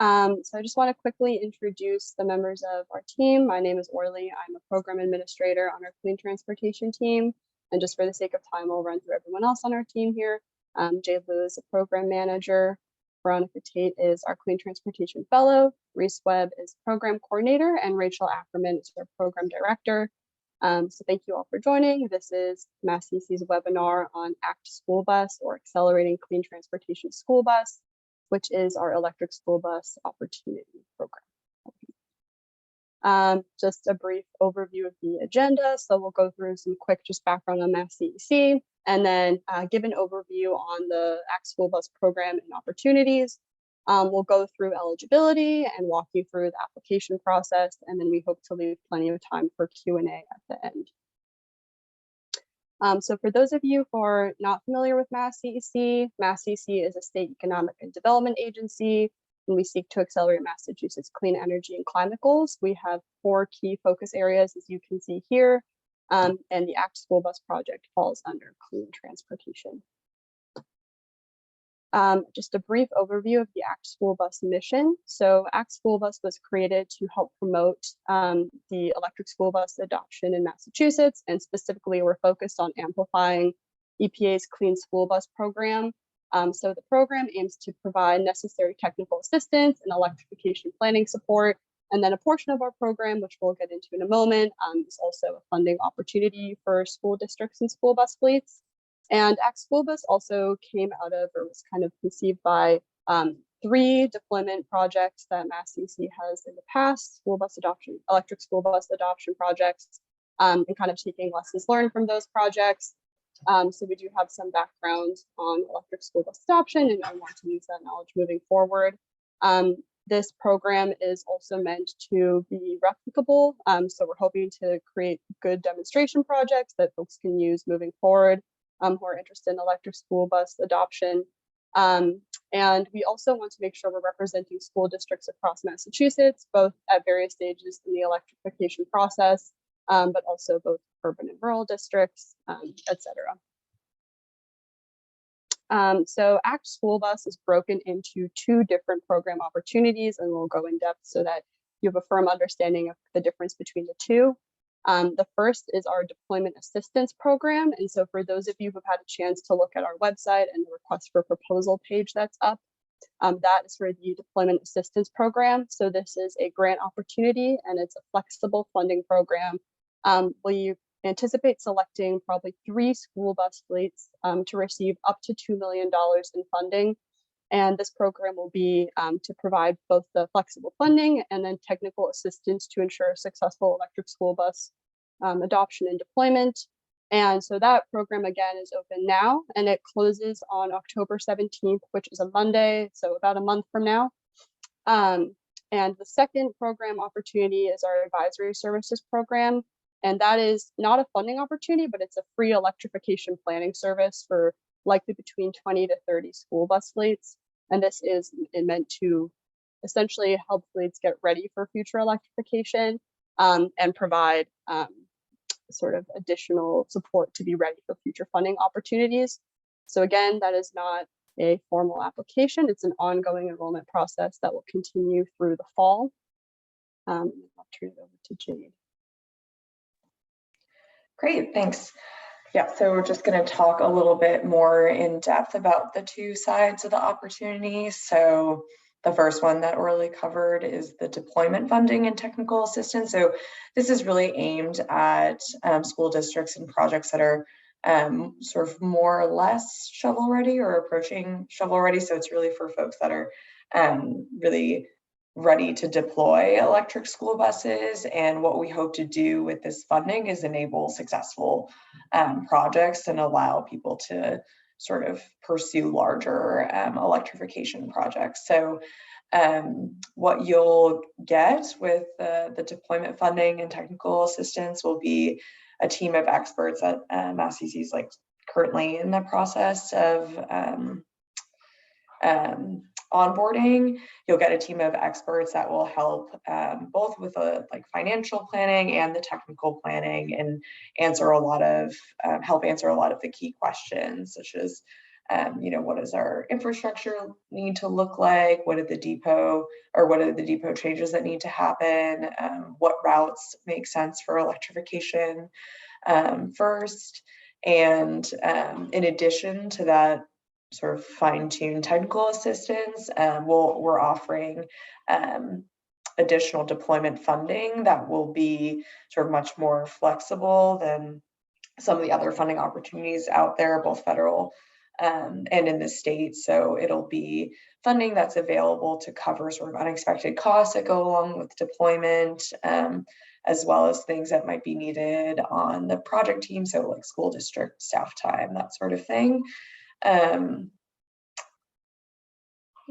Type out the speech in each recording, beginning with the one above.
So I just want to quickly introduce the members of our team. My name is Orly. I'm a program administrator on our clean transportation team. And just for the sake of time, we'll run through everyone else on our team here. Jay Liu is a program manager. Veronica Tate is our clean transportation fellow. Reese Webb is program coordinator, and Rachel Ackerman is our program director. So thank you all for joining. This is Mass CC's webinar on ACT School Bus, or Accelerating Clean Transportation School Bus, which is our electric school bus opportunity program. Just a brief overview of the agenda. So we'll go through some quick just background on Mass CEC, and then give an overview on the ACT School Bus program and opportunities. We'll go through eligibility and walk you through the application process, and then we hope to leave plenty of time for Q&A at the end. So for those of you who are not familiar with Mass CEC is a state economic and development agency, and we seek to accelerate Massachusetts clean energy and climate goals. We have 4 key focus areas, as you can see here, and the ACT School Bus project falls under clean transportation. Just a brief overview of the ACT School Bus mission. So ACT School Bus was created to help promote the electric school bus adoption in Massachusetts, and specifically we're focused on amplifying EPA's Clean School Bus program. So the program aims to provide necessary technical assistance and electrification planning support, and then a portion of our program, which we'll get into in a moment, is also a funding opportunity for school districts and school bus fleets. And ACT School Bus also came out of, or was kind of conceived by, 3 deployment projects that Mass CC has in the past: school bus adoption, electric school bus adoption projects, and kind of taking lessons learned from those projects. So we do have some background on electric school bus adoption, and I want to use that knowledge moving forward. This program is also meant to be replicable. So we're hoping to create good demonstration projects that folks can use moving forward, who are interested in electric school bus adoption. And we also want to make sure we're representing school districts across Massachusetts, both at various stages in the electrification process, but also both urban and rural districts, etc. So ACT School Bus is broken into 2 different program opportunities, and we'll go in depth so that you have a firm understanding of the difference between the 2. The first is our deployment assistance program. And so for those of you who've had a chance to look at our website and the request for proposal page that's up, that is for the deployment assistance program. So this is a grant opportunity, and it's a flexible funding program. We anticipate selecting probably 3 school bus fleets to receive up to $2 million in funding. And this program will be to provide both the flexible funding and then technical assistance to ensure successful electric school bus adoption and deployment. And so that program, again, is open now, and it closes on October 17th, which is a Monday, so about a month from now. And the second program opportunity is our advisory services program. And that is not a funding opportunity, but it's a free electrification planning service for likely between 20 to 30 school bus fleets. And this is meant to essentially help fleets get ready for future electrification, and provide sort of additional support to be ready for future funding opportunities. So again, that is not a formal application. It's an ongoing enrollment process that will continue through the fall. I'll turn it over to Jade. Great, thanks. Yeah, so we're just going to talk a little bit more in depth about the 2 sides of the opportunity. So the first one that Orly covered is the deployment funding and technical assistance. So this is really aimed at school districts and projects that are sort of more or less shovel ready or approaching shovel ready. So it's really for folks that are really ready to deploy electric school buses. And what we hope to do with this funding is enable successful projects and allow people to sort of pursue larger electrification projects. So what you'll get with the deployment funding and technical assistance will be a team of experts that Mass CC is like currently in the process of onboarding. You'll get a team of experts that will help both with the financial planning and the technical planning, and answer a lot of help answer a lot of the key questions, such as what does our infrastructure need to look like? What are the depot changes that need to happen? What routes make sense for electrification first? And in addition to that sort of fine-tuned technical assistance, we're offering additional deployment funding that will be sort of much more flexible than some of the other funding opportunities out there, both federal and in the state. So it'll be funding that's available to cover sort of unexpected costs that go along with deployment, as well as things that might be needed on the project team. So like school district staff time, that sort of thing.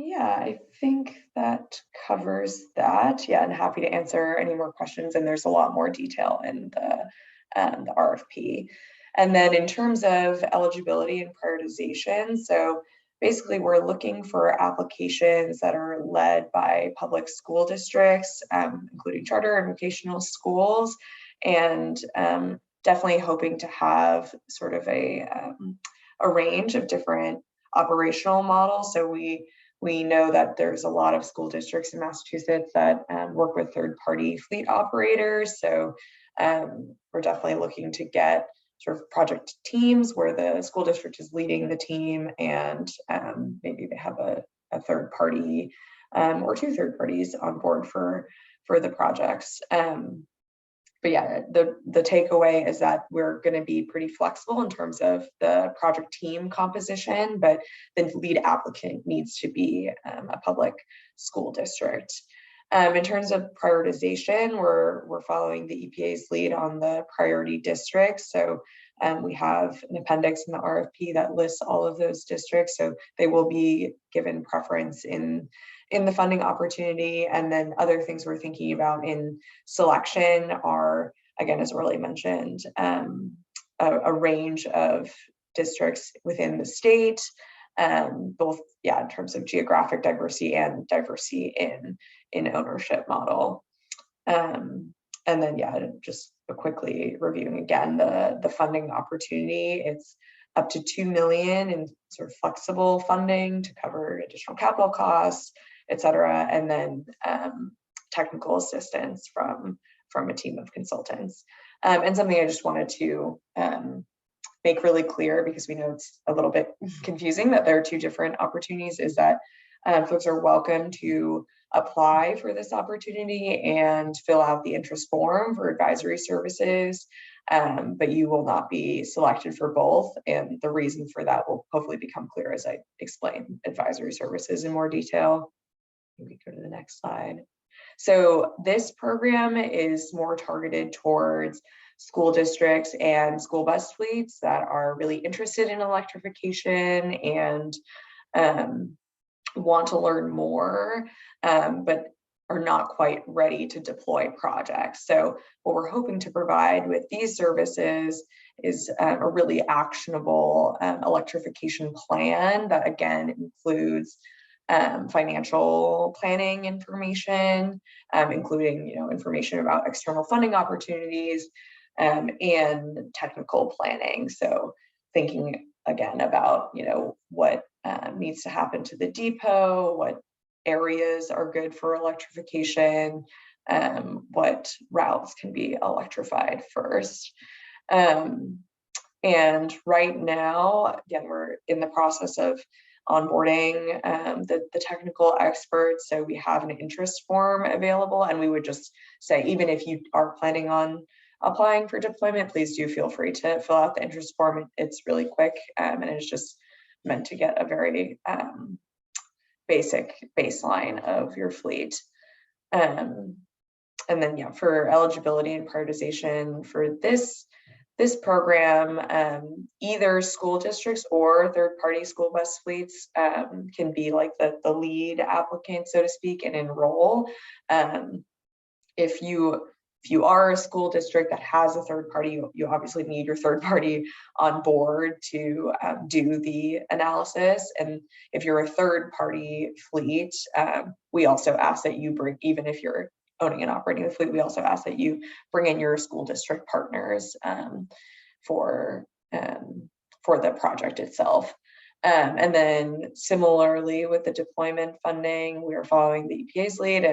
Yeah, I think that covers that. Yeah, and happy to answer any more questions. And there's a lot more detail in the RFP. And then in terms of eligibility and prioritization, so basically we're looking for applications that are led by public school districts, including charter and vocational schools, and definitely hoping to have sort of a range of different operational models. So we know that there's a lot of school districts in Massachusetts that work with third-party fleet operators. So we're definitely looking to get sort of project teams where the school district is leading the team, and maybe they have a third party or two third parties on board for the projects. But yeah, the takeaway is that we're going to be pretty flexible in terms of the project team composition, but the lead applicant needs to be a public school district. In terms of prioritization, we're following the EPA's lead on the priority districts. So we have an appendix in the RFP that lists all of those districts. So they will be given preference in the funding opportunity. And then other things we're thinking about in selection are, again, as Orly mentioned, a range of districts within the state, both, yeah, in terms of geographic diversity and diversity in ownership model. And then, yeah, just quickly reviewing again the funding opportunity. It's up to $2 million in sort of flexible funding to cover additional capital costs, et cetera, and then technical assistance from a team of consultants. And something I just wanted to make really clear, because we know it's a little bit confusing that there are two different opportunities, is that folks are welcome to apply for this opportunity and fill out the interest form for advisory services, but you will not be selected for both. And the reason for that will hopefully become clear as I explain advisory services in more detail. We go to the next slide. So this program is more targeted towards school districts and school bus fleets that are really interested in electrification and want to learn more, but are not quite ready to deploy projects. So what we're hoping to provide with these services is a really actionable electrification plan that, again, includes financial planning information, including information about external funding opportunities, and technical planning. So thinking again about what needs to happen to the depot, what areas are good for electrification, what routes can be electrified first. And right now, again, we're in the process of onboarding the technical experts. So we have an interest form available, and we would just say, even if you are planning on applying for deployment, please do feel free to fill out the interest form. It's really quick, and it's just meant to get a very basic baseline of your fleet. And then, yeah, for eligibility and prioritization for this program, either school districts or third-party school bus fleets can be like the lead applicant, so to speak, and enroll. If you are a school district that has a third party, you obviously need your third party on board to do the analysis. And if you're a third party fleet, we also ask that you bring, even if you're owning and operating the fleet, we also ask that you bring in your school district partners for the project itself. And then similarly with the deployment funding, we are following the EPA's lead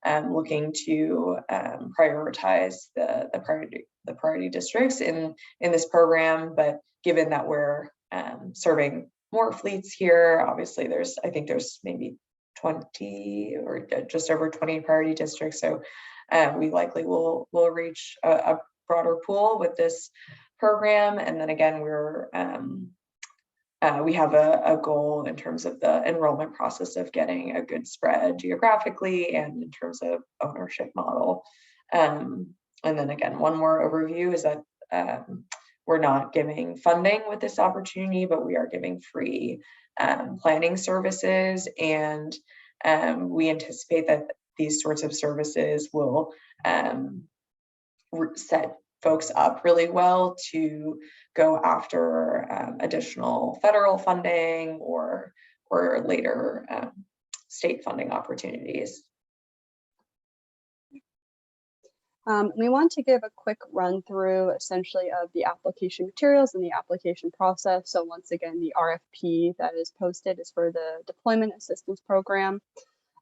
and looking to prioritize the priority districts in this program. But given that we're serving more fleets here, obviously I think there's maybe 20 or just over 20 priority districts. So we likely will reach a broader pool with this program. And then again, we have a goal in terms of the enrollment process of getting a good spread geographically and in terms of ownership model. And then again, one more overview is that we're not giving funding with this opportunity, but we are giving free planning services. And we anticipate that these sorts of services will set folks up really well to go after additional federal funding or later state funding opportunities. We want to give a quick run through essentially of the application materials and the application process. So once again, the RFP that is posted is for the Deployment Assistance Program.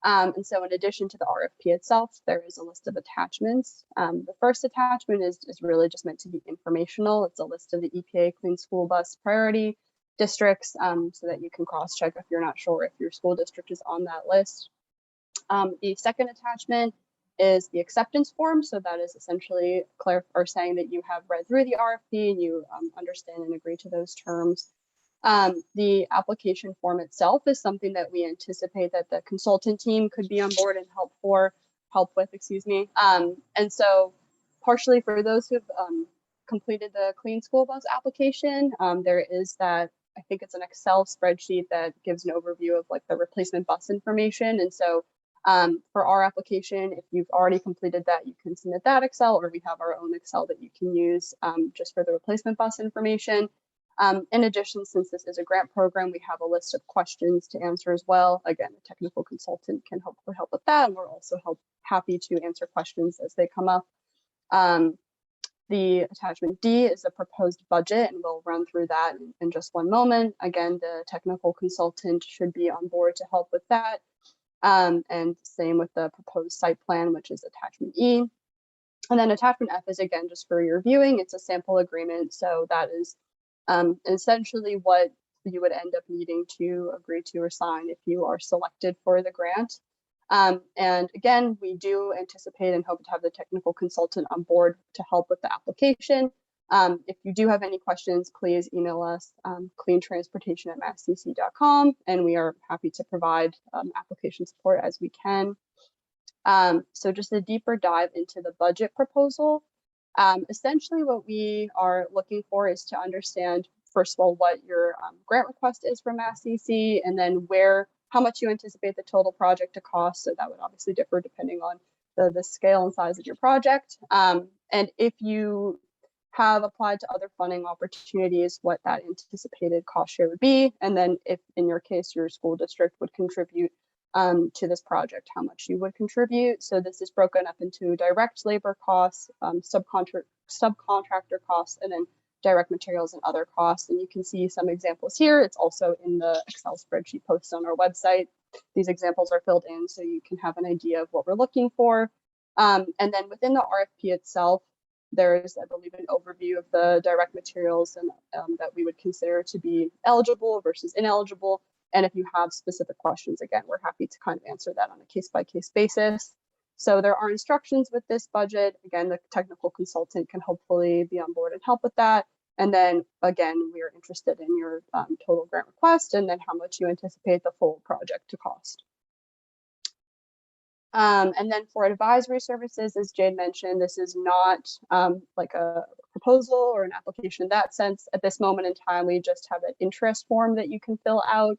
And so in addition to the RFP itself, there is a list of attachments. The first attachment is really just meant to be informational. It's a list of the EPA Clean School Bus priority districts so that you can cross-check if you're not sure if your school district is on that list. The second attachment is the acceptance form. So that is essentially saying that you have read through the RFP and you understand and agree to those terms. The application form itself is something that we anticipate that the consultant team could be on board and help with, and so partially for those who've completed the Clean School Bus application, there is that, I think it's an Excel spreadsheet that gives an overview of like the replacement bus information. And so for our application, if you've already completed that, you can submit that Excel, or we have our own Excel that you can use just for the replacement bus information. In addition, since this is a grant program, we have a list of questions to answer as well. Again, a technical consultant can hopefully help with that, and we're also happy to answer questions as they come up. The attachment D is a proposed budget, and we'll run through that in just one moment. Again, the technical consultant should be on board to help with that. And same with the proposed site plan, which is attachment E. And then attachment F is, again, just for your viewing. It's a sample agreement. So that is essentially what you would end up needing to agree to or sign if you are selected for the grant. And again, we do anticipate and hope to have the technical consultant on board to help with the application. If you do have any questions, please email us cleantransportation@masscc.com, and we are happy to provide application support as we can. So just a deeper dive into the budget proposal. Essentially what we are looking for is to understand, first of all, what your grant request is from MassCC, and then how much you anticipate the total project to cost. So that would obviously differ depending on the scale and size of your project. And if you have applied to other funding opportunities, what that anticipated cost share would be. And then if in your case, your school district would contribute to this project, how much you would contribute. So this is broken up into direct labor costs, subcontractor costs, and then direct materials and other costs. And you can see some examples here. It's also in the Excel spreadsheet posted on our website. These examples are filled in so you can have an idea of what we're looking for. And then within the RFP itself, there's, I believe, an overview of the direct materials and that we would consider to be eligible versus ineligible. And if you have specific questions, again, we're happy to kind of answer that on a case-by-case basis. So there are instructions with this budget. Again, the technical consultant can hopefully be on board and help with that. And then again, we are interested in your total grant request and then how much you anticipate the full project to cost. And then for advisory services, as Jade mentioned, this is not like a proposal or an application in that sense. At this moment in time, we just have an interest form that you can fill out.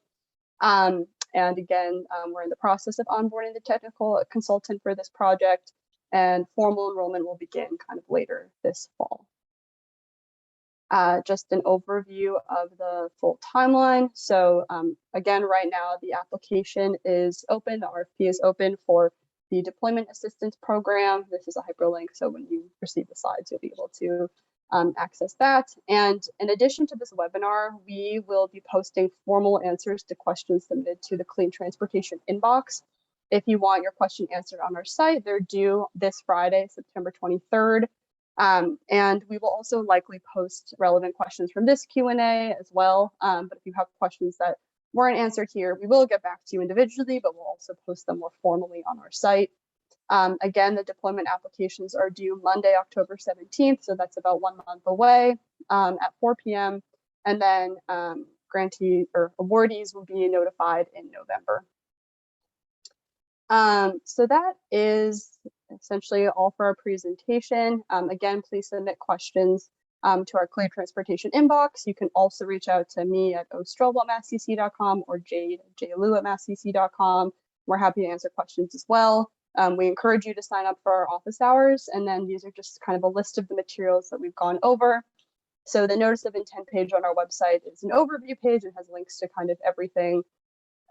And again, we're in the process of onboarding the technical consultant for this project, and formal enrollment will begin kind of later this fall. Just an overview of the full timeline. So again, right now the application is open, the RFP is open for the Deployment Assistance Program. This is a hyperlink, so when you receive the slides, you'll be able to access that. And in addition to this webinar, we will be posting formal answers to questions submitted to the Clean Transportation inbox. If you want your question answered on our site, they're due this Friday, September 23rd. And we will also likely post relevant questions from this Q&A as well. But if you have questions that weren't answered here, we will get back to you individually, but we'll also post them more formally on our site. Again, the deployment applications are due Monday, October 17th, so that's about 1 month away at 4 p.m. And then grantee or awardees will be notified in November. So that is essentially all for our presentation. Again, please submit questions to our Clean Transportation inbox. You can also reach out to me at ostrobel@masscc.com or jlu@masscc.com. We're happy to answer questions as well. We encourage you to sign up for our office hours, and then these are just kind of a list of the materials that we've gone over. So the notice of intent page on our website is an overview page and has links to kind of everything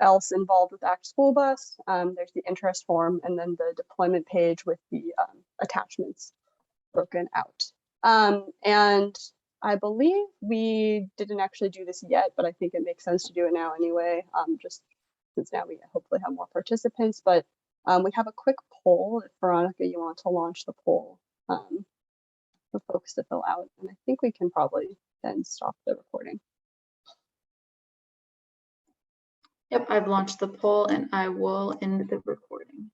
else involved with ACT School Bus. There's the interest form and then the deployment page with the attachments broken out. And I believe we didn't actually do this yet, but I think it makes sense to do it now anyway, just since now we hopefully have more participants. But we have a quick poll. If Veronica, you want to launch the poll for folks to fill out, and I think we can probably then stop the recording. Yep, I've launched the poll and I will end the recording.